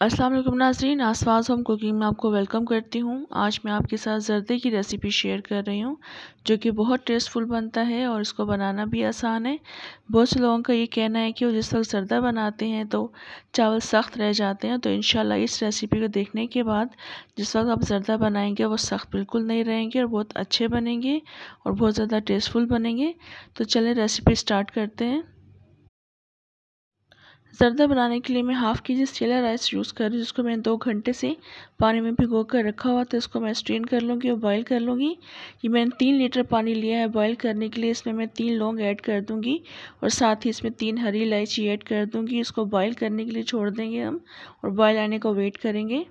अस्सलाम वालेकुम नाज़रीन, आसवास होम कुकिंग में आपको वेलकम करती हूँ। आज मैं आपके साथ ज़र्दे की रेसिपी शेयर कर रही हूँ जो कि बहुत टेस्टफुल बनता है और इसको बनाना भी आसान है। बहुत से लोगों का ये कहना है कि वो जिस वक्त ज़र्दा बनाते हैं तो चावल सख्त रह जाते हैं, तो इंशाल्लाह इस रेसिपी को देखने के बाद जिस वक्त आप ज़र्दा बनाएंगे वो सख्त बिल्कुल नहीं रहेंगे और बहुत अच्छे बनेंगे और बहुत ज़्यादा टेस्टफुल बनेंगे। तो चलें रेसिपी स्टार्ट करते हैं। ज़र्दा बनाने के लिए मैं हाफ़ के जी सेला राइस यूज़ कर रही हूँ, जिसको मैंने 2 घंटे से पानी में भिगो कर रखा हुआ था। इसको मैं स्ट्रेन कर लूँगी और बॉईल कर लूँगी। ये मैंने 3 लीटर पानी लिया है बॉईल करने के लिए। इसमें मैं 3 लौंग ऐड कर दूँगी और साथ ही इसमें 3 हरी इलायची ऐड कर दूँगी। इसको बॉईल करने के लिए छोड़ देंगे हम और बॉईल आने को वेट करेंगे।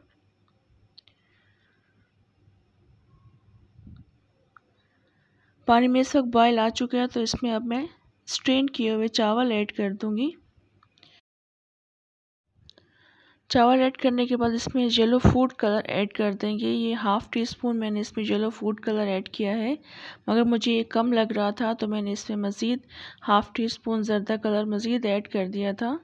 पानी में इस वक्त बॉयल आ चुका है, तो इसमें अब मैं स्ट्रेन किए हुए चावल ऐड कर दूँगी। चावल ऐड करने के बाद इसमें येलो फूड कलर ऐड कर देंगे। ये हाफ़ टी स्पून मैंने इसमें येलो फूड कलर ऐड किया है, मगर मुझे ये कम लग रहा था तो मैंने इसमें मज़ीद हाफ़ टी स्पून ज़र्दा कलर मज़ीद ऐड कर दिया था।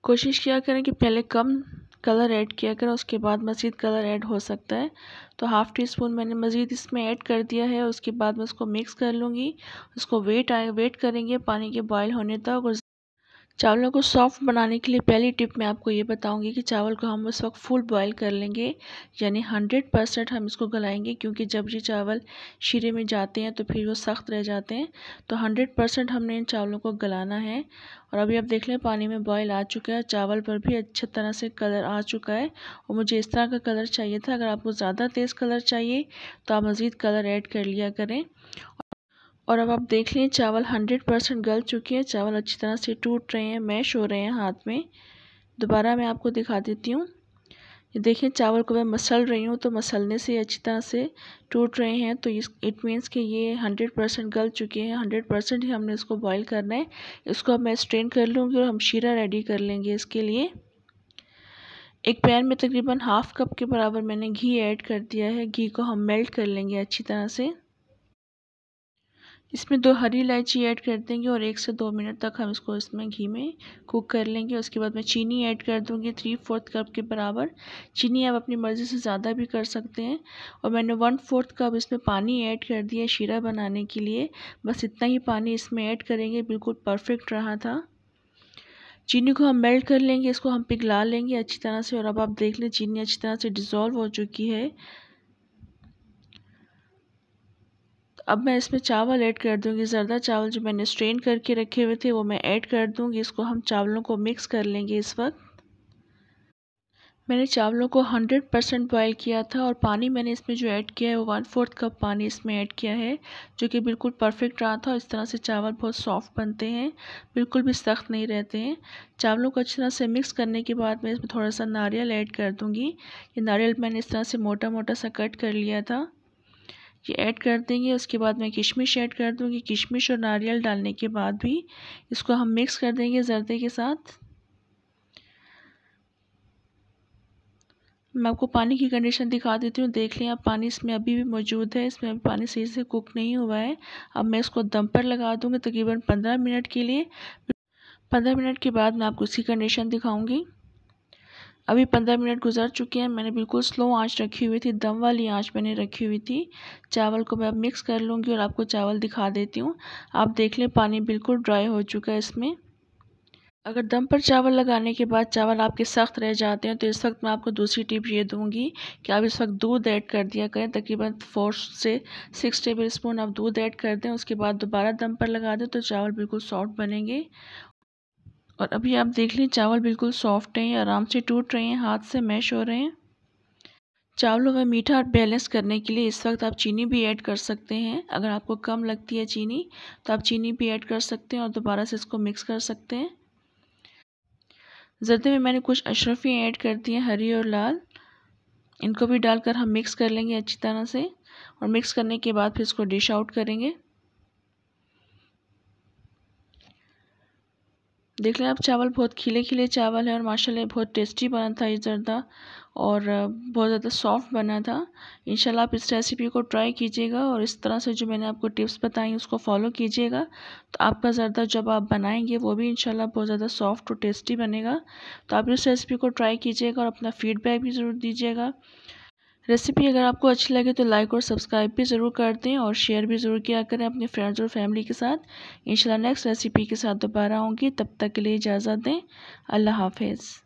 कोशिश किया करें कि पहले कम कलर ऐड किया करें, उसके बाद मज़ीद कलर ऐड हो सकता है। तो हाफ़ टी स्पून मैंने मज़ीद इसमें ऐड कर दिया है। उसके बाद मैं उसको मिक्स कर लूँगी। उसको वेट करेंगे पानी के बॉयल होने तक। और चावलों को सॉफ्ट बनाने के लिए पहली टिप मैं आपको ये बताऊंगी कि चावल को हम उस वक्त फुल बॉईल कर लेंगे, यानी 100% हम इसको गलाएंगे, क्योंकि जब ये चावल शीरे में जाते हैं तो फिर वो सख्त रह जाते हैं। तो 100% हमने इन चावलों को गलाना है। और अभी आप देख लें पानी में बॉईल आ चुका है, चावल पर भी अच्छी तरह से कलर आ चुका है और मुझे इस तरह का कलर चाहिए था। अगर आपको ज़्यादा तेज़ कलर चाहिए तो आप मज़ीद कलर ऐड कर लिया करें। और अब आप देख लें चावल 100% गल चुके हैं। चावल अच्छी तरह से टूट रहे हैं, मैश हो रहे हैं हाथ में। दोबारा मैं आपको दिखा देती हूँ। ये देखें चावल को मैं मसल रही हूँ तो मसलने से अच्छी तरह से टूट रहे हैं, तो इट मीन्स कि ये 100% गल चुके हैं। 100% ही हमने इसको बॉईल करना है। इसको अब मैं स्ट्रेन कर लूँगी और हम शीरा रेडी कर लेंगे। इसके लिए एक पैन में तकरीबन हाफ़ कप के बराबर मैंने घी ऐड कर दिया है। घी को हम मेल्ट कर लेंगे अच्छी तरह से। इसमें 2 हरी इलायची ऐड कर देंगे और 1 से 2 मिनट तक हम इसको इसमें घी में कुक कर लेंगे। उसके बाद मैं चीनी ऐड कर दूंगी 3/4 कप के बराबर। चीनी आप अपनी मर्ज़ी से ज़्यादा भी कर सकते हैं। और मैंने 1/4 कप इसमें पानी ऐड कर दिया शीरा बनाने के लिए। बस इतना ही पानी इसमें ऐड करेंगे, बिल्कुल परफेक्ट रहा था। चीनी को हम मेल्ट कर लेंगे, इसको हम पिघला लेंगे अच्छी तरह से। और अब आप देख लें चीनी अच्छी तरह से डिज़ोल्व हो चुकी है। अब मैं इसमें चावल ऐड कर दूंगी। ज़र्दा चावल जो मैंने स्ट्रेन करके रखे हुए थे वो मैं ऐड कर दूंगी। इसको हम चावलों को मिक्स कर लेंगे। इस वक्त मैंने चावलों को 100% बॉयल किया था और पानी मैंने इसमें जो ऐड किया है वो 1/4 कप पानी इसमें ऐड किया है, जो कि बिल्कुल परफेक्ट रहा था। इस तरह से चावल बहुत सॉफ्ट बनते हैं, बिल्कुल भी सख्त नहीं रहते हैं। चावलों को अच्छी तरह से मिक्स करने के बाद मैं इसमें थोड़ा सा नारियल ऐड कर दूँगी। ये नारियल मैंने इस तरह से मोटा मोटा सा कट कर लिया था, ये ऐड कर देंगे। उसके बाद मैं किशमिश ऐड कर दूंगी। किशमिश और नारियल डालने के बाद भी इसको हम मिक्स कर देंगे ज़र्दे के साथ। मैं आपको पानी की कंडीशन दिखा देती हूँ। देख लें आप पानी इसमें अभी भी मौजूद है, इसमें अभी पानी सही से कुक नहीं हुआ है। अब मैं इसको दम पर लगा दूँगी तकरीबन 15 मिनट के लिए। 15 मिनट के बाद मैं आपको इसकी कंडीशन दिखाऊँगी। अभी 15 मिनट गुजर चुके हैं। मैंने बिल्कुल स्लो आंच रखी हुई थी, दम वाली आंच मैंने रखी हुई थी। चावल को मैं अब मिक्स कर लूँगी और आपको चावल दिखा देती हूँ। आप देख लें पानी बिल्कुल ड्राई हो चुका है इसमें। अगर दम पर चावल लगाने के बाद चावल आपके सख्त रह जाते हैं तो इस वक्त मैं आपको दूसरी टिप ये दूंगी कि आप इस वक्त दूध ऐड कर दिया करें। तकरीबन 4 से 6 टेबल स्पून आप दूध ऐड कर दें। उसके बाद दोबारा दम पर लगा दें तो चावल बिल्कुल सॉफ्ट बनेंगे। और अभी आप देख लें चावल बिल्कुल सॉफ्ट हैं, आराम से टूट रहे हैं, हाथ से मैश हो रहे हैं। चावलों में मीठा बैलेंस करने के लिए इस वक्त आप चीनी भी ऐड कर सकते हैं। अगर आपको कम लगती है चीनी तो आप चीनी भी ऐड कर सकते हैं और दोबारा से इसको मिक्स कर सकते हैं। ज़र्दे में मैंने कुछ अशरफियाँ ऐड कर दी हैं, हरी और लाल। इनको भी डालकर हम मिक्स कर लेंगे अच्छी तरह से। और मिक्स करने के बाद फिर इसको डिश आउट करेंगे। देख लें आप, चावल बहुत खिले खिले चावल है और माशाल्लाह बहुत टेस्टी बना था ये ज़र्दा, और बहुत ज़्यादा सॉफ्ट बना था। इंशाल्लाह आप इस रेसिपी को ट्राई कीजिएगा और इस तरह से जो मैंने आपको टिप्स बताई उसको फॉलो कीजिएगा, तो आपका ज़र्दा जब आप बनाएंगे वो भी इंशाल्लाह बहुत ज़्यादा सॉफ्ट और टेस्टी बनेगा। तो आप इस रेसिपी को ट्राई कीजिएगा और अपना फीडबैक भी ज़रूर दीजिएगा। रेसिपी अगर आपको अच्छी लगे तो लाइक और सब्सक्राइब भी ज़रूर कर दें और शेयर भी ज़रूर किया करें अपने फ्रेंड्स और फैमिली के साथ। इंशाल्लाह नेक्स्ट रेसिपी के साथ दोबारा आऊँगी, तब तक के लिए इजाज़त दें। अल्लाह हाफिज़।